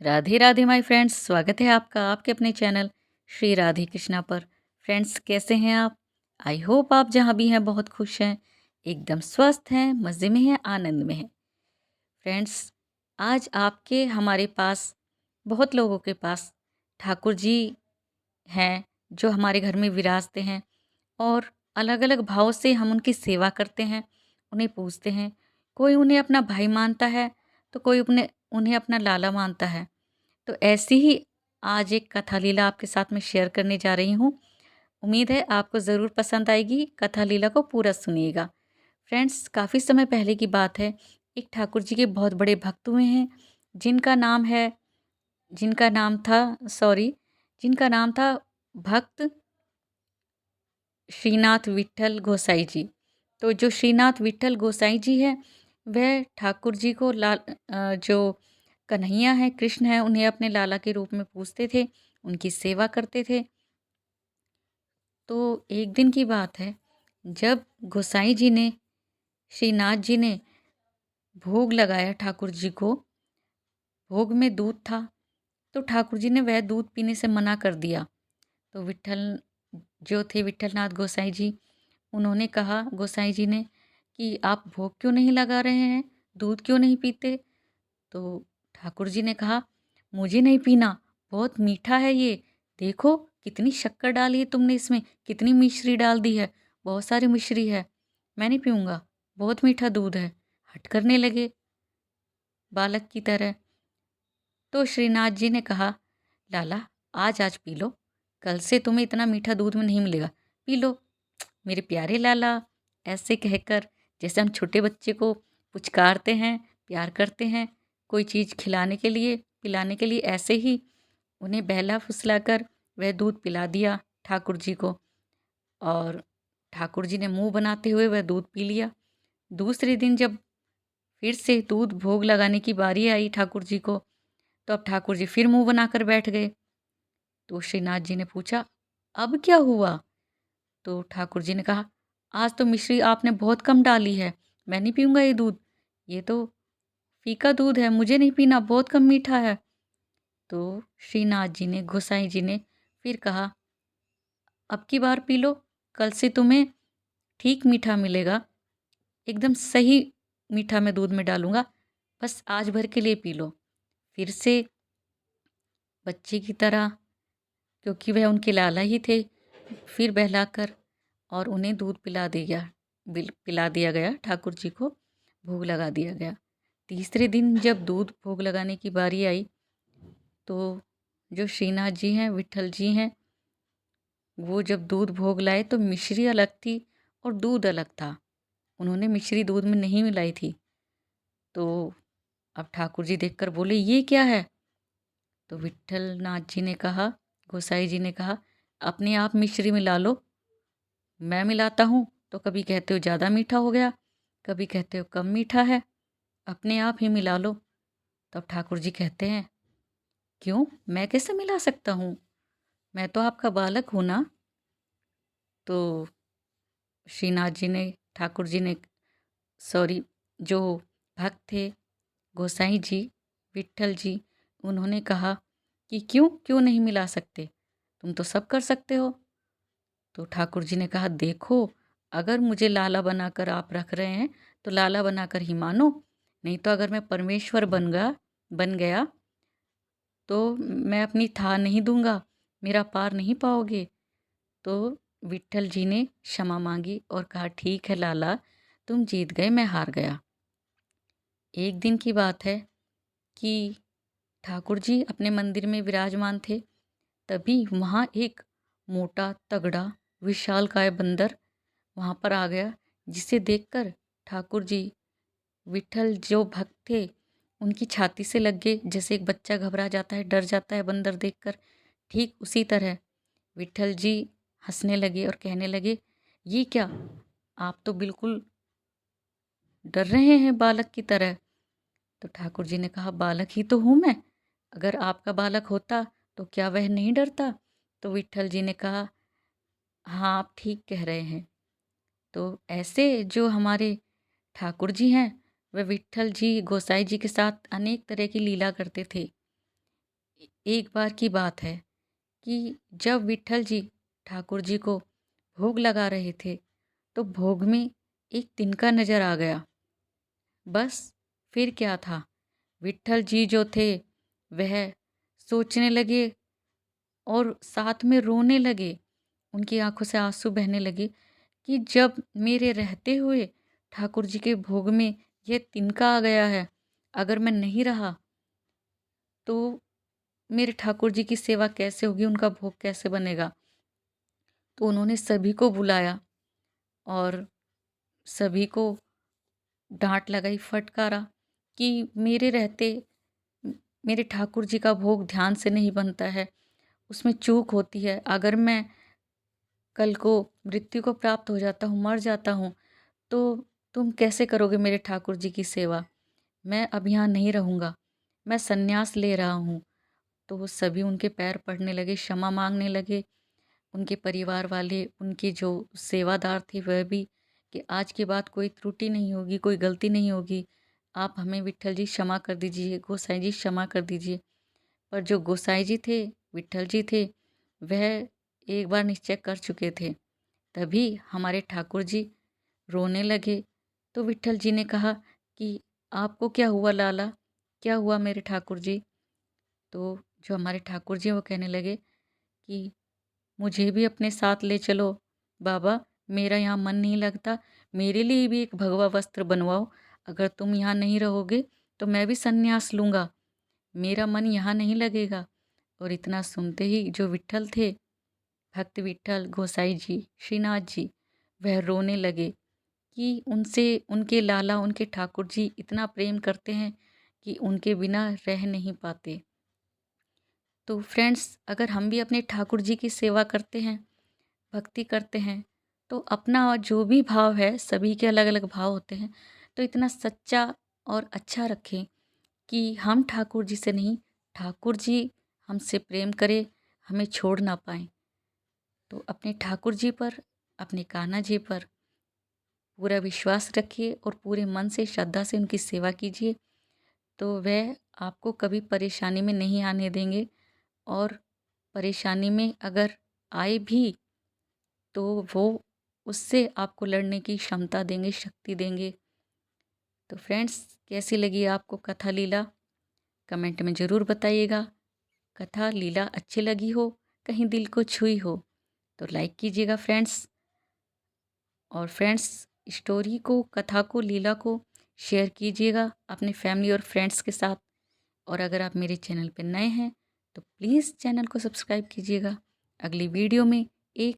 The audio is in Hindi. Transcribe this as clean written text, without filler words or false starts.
राधे राधे माय फ्रेंड्स, स्वागत है आपका आपके अपने चैनल श्री राधे कृष्णा पर। फ्रेंड्स, कैसे हैं आप? आई होप आप जहाँ भी हैं बहुत खुश हैं, एकदम स्वस्थ हैं, मज़े में हैं, आनंद में हैं। फ्रेंड्स, आज आपके हमारे पास बहुत लोगों के पास ठाकुर जी हैं जो हमारे घर में विराजते हैं और अलग अलग भाव से हम उनकी सेवा करते हैं, उन्हें पूजते हैं। कोई उन्हें अपना भाई मानता है तो कोई उन्हें अपना लाला मानता है। तो ऐसी ही आज एक कथा लीला आपके साथ में शेयर करने जा रही हूँ। उम्मीद है आपको ज़रूर पसंद आएगी। कथा लीला को पूरा सुनिएगा। फ्रेंड्स, काफ़ी समय पहले की बात है। एक ठाकुर जी के बहुत बड़े भक्त हुए हैं जिनका नाम है जिनका नाम था सॉरी जिनका नाम था भक्त श्रीनाथ विट्ठल गोसाई जी। तो जो श्रीनाथ विट्ठल गोसाई जी हैं, वह ठाकुर जी को जो कन्हैया है, कृष्ण है, उन्हें अपने लाला के रूप में पूजते थे, उनकी सेवा करते थे। तो एक दिन की बात है, जब गोसाई जी ने श्रीनाथ जी ने भोग लगाया ठाकुर जी को। भोग में दूध था, तो ठाकुर जी ने वह दूध पीने से मना कर दिया। तो विट्ठलनाथ गोसाई जी, उन्होंने कहा गोसाई जी ने कि आप भोग क्यों नहीं लगा रहे हैं, दूध क्यों नहीं पीते? तो ठाकुर जी ने कहा, मुझे नहीं पीना, बहुत मीठा है ये। देखो कितनी शक्कर डाली है तुमने इसमें, कितनी मिश्री डाल दी है, बहुत सारी मिश्री है, मैं नहीं पीऊँगा, बहुत मीठा दूध है। हट करने लगे बालक की तरह। तो श्रीनाथ जी ने कहा, लाला आज आज पी लो, कल से तुम्हें इतना मीठा दूध में नहीं मिलेगा, पी लो मेरे प्यारे लाला। ऐसे कहकर, जैसे हम छोटे बच्चे को पुचकारते हैं, प्यार करते हैं, कोई चीज़ खिलाने के लिए, पिलाने के लिए, ऐसे ही उन्हें बहला फुसलाकर वह दूध पिला दिया ठाकुर जी को। और ठाकुर जी ने मुंह बनाते हुए वह दूध पी लिया। दूसरे दिन जब फिर से दूध भोग लगाने की बारी आई ठाकुर जी को, तो अब ठाकुर जी फिर मुंह बनाकर बैठ गए। तो श्रीनाथ जी ने पूछा, अब क्या हुआ? तो ठाकुर जी ने कहा, आज तो मिश्री आपने बहुत कम डाली है, मैं नहीं पीऊँगा ये दूध, ये तो फीका दूध है, मुझे नहीं पीना, बहुत कम मीठा है। तो श्रीनाथ जी ने, गोसाई जी ने फिर कहा, अब की बार पी लो, कल से तुम्हें ठीक मीठा मिलेगा, एकदम सही मीठा मैं दूध में डालूँगा, बस आज भर के लिए पी लो। फिर से बच्चे की तरह, क्योंकि वह उनके लाला ही थे, फिर बहलाकर और उन्हें दूध पिला दिया गया, ठाकुर जी को भोग लगा दिया गया। तीसरे दिन जब दूध भोग लगाने की बारी आई, तो जो श्रीनाथ जी हैं, विट्ठल जी हैं, वो जब दूध भोग लाए तो मिश्री अलग थी और दूध अलग था। उन्होंने मिश्री दूध में नहीं मिलाई थी। तो अब ठाकुर जी देखकर बोले, ये क्या है? तो विट्ठल नाथ जी ने कहा, गोसाई जी ने कहा, अपने आप मिश्री मिला लो, मैं मिलाता हूँ तो कभी कहते हो ज़्यादा मीठा हो गया, कभी कहते हो कम मीठा है, अपने आप ही मिला लो। तब ठाकुर जी कहते हैं, क्यों, मैं कैसे मिला सकता हूँ, मैं तो आपका बालक हूँ ना। तो श्रीनाथ जी ने, ठाकुर जी ने, सॉरी, जो भक्त थे गोसाई जी, विट्ठल जी, उन्होंने कहा कि क्यों क्यों नहीं मिला सकते, तुम तो सब कर सकते हो। तो ठाकुर जी ने कहा, देखो, अगर मुझे लाला बनाकर आप रख रहे हैं तो लाला बनाकर ही मानो, नहीं तो अगर मैं परमेश्वर बन गया तो मैं अपनी था नहीं दूंगा, मेरा पार नहीं पाओगे। तो विट्ठल जी ने क्षमा मांगी और कहा, ठीक है लाला, तुम जीत गए, मैं हार गया। एक दिन की बात है कि ठाकुर जी अपने मंदिर में विराजमान थे। तभी वहाँ एक मोटा तगड़ा विशालकाय बंदर वहाँ पर आ गया, जिसे देखकर ठाकुर जी, विट्ठल जो भक्त थे, उनकी छाती से लग गए, जैसे एक बच्चा घबरा जाता है, डर जाता है बंदर देखकर। ठीक उसी तरह विट्ठल जी हंसने लगे और कहने लगे, ये क्या, आप तो बिल्कुल डर रहे हैं बालक की तरह। तो ठाकुर जी ने कहा, बालक ही तो हूँ मैं, अगर आपका बालक होता तो क्या वह नहीं डरता? तो विट्ठल जी ने कहा, हाँ आप ठीक कह रहे हैं। तो ऐसे जो हमारे ठाकुर जी हैं, वह विट्ठल जी गोसाई जी के साथ अनेक तरह की लीला करते थे। एक बार की बात है कि जब विट्ठल जी ठाकुर जी को भोग लगा रहे थे तो भोग में एक तिनका नज़र आ गया। बस फिर क्या था, विट्ठल जी जो थे वह सोचने लगे और साथ में रोने लगे। उनकी आंखों से आंसू बहने लगे कि जब मेरे रहते हुए ठाकुर जी के भोग में यह तिनका आ गया है, अगर मैं नहीं रहा तो मेरे ठाकुर जी की सेवा कैसे होगी, उनका भोग कैसे बनेगा। तो उन्होंने सभी को बुलाया और सभी को डांट लगाई, फटकारा कि मेरे रहते मेरे ठाकुर जी का भोग ध्यान से नहीं बनता है, उसमें चूक होती है। अगर मैं कल को मृत्यु को प्राप्त हो जाता हूँ, मर जाता हूँ, तो तुम कैसे करोगे मेरे ठाकुर जी की सेवा। मैं अब यहाँ नहीं रहूँगा, मैं संन्यास ले रहा हूँ। तो वो सभी उनके पैर पड़ने लगे, क्षमा मांगने लगे। उनके परिवार वाले, उनके जो सेवादार थे वह भी, कि आज के बाद कोई त्रुटि नहीं होगी, कोई गलती नहीं होगी, आप हमें विट्ठल जी क्षमा कर दीजिए, गोसाई जी क्षमा कर दीजिए। पर जो गोसाई जी थे, विट्ठल जी थे, वह एक बार निश्चय कर चुके थे। तभी हमारे ठाकुर जी रोने लगे। तो विट्ठल जी ने कहा कि आपको क्या हुआ लाला, क्या हुआ मेरे ठाकुर जी। तो जो हमारे ठाकुर जी हैं वो कहने लगे कि मुझे भी अपने साथ ले चलो बाबा, मेरा यहाँ मन नहीं लगता, मेरे लिए भी एक भगवा वस्त्र बनवाओ। अगर तुम यहाँ नहीं रहोगे तो मैं भी संन्यास लूँगा, मेरा मन यहाँ नहीं लगेगा। और इतना सुनते ही जो विट्ठल थे, भक्त विट्ठल गोसाई जी, श्रीनाथ जी, वह रोने लगे कि उनसे उनके लाला, उनके ठाकुर जी इतना प्रेम करते हैं कि उनके बिना रह नहीं पाते। तो फ्रेंड्स, अगर हम भी अपने ठाकुर जी की सेवा करते हैं, भक्ति करते हैं, तो अपना जो भी भाव है, सभी के अलग अलग भाव होते हैं, तो इतना सच्चा और अच्छा रखें कि हम ठाकुर जी से नहीं, ठाकुर जी हमसे प्रेम करें, हमें छोड़ ना पाएँ। तो अपने ठाकुर जी पर, अपने कान्हा जी पर पूरा विश्वास रखिए और पूरे मन से, श्रद्धा से उनकी सेवा कीजिए, तो वह आपको कभी परेशानी में नहीं आने देंगे। और परेशानी में अगर आए भी तो वो उससे आपको लड़ने की क्षमता देंगे, शक्ति देंगे। तो फ्रेंड्स, कैसी लगी आपको कथा लीला, कमेंट में ज़रूर बताइएगा। कथा लीला अच्छी लगी हो, कहीं दिल को छुई हो, तो लाइक कीजिएगा फ्रेंड्स। और फ्रेंड्स, स्टोरी को, कथा को, लीला को शेयर कीजिएगा अपने फैमिली और फ्रेंड्स के साथ। और अगर आप मेरे चैनल पर नए हैं तो प्लीज़ चैनल को सब्सक्राइब कीजिएगा। अगली वीडियो में एक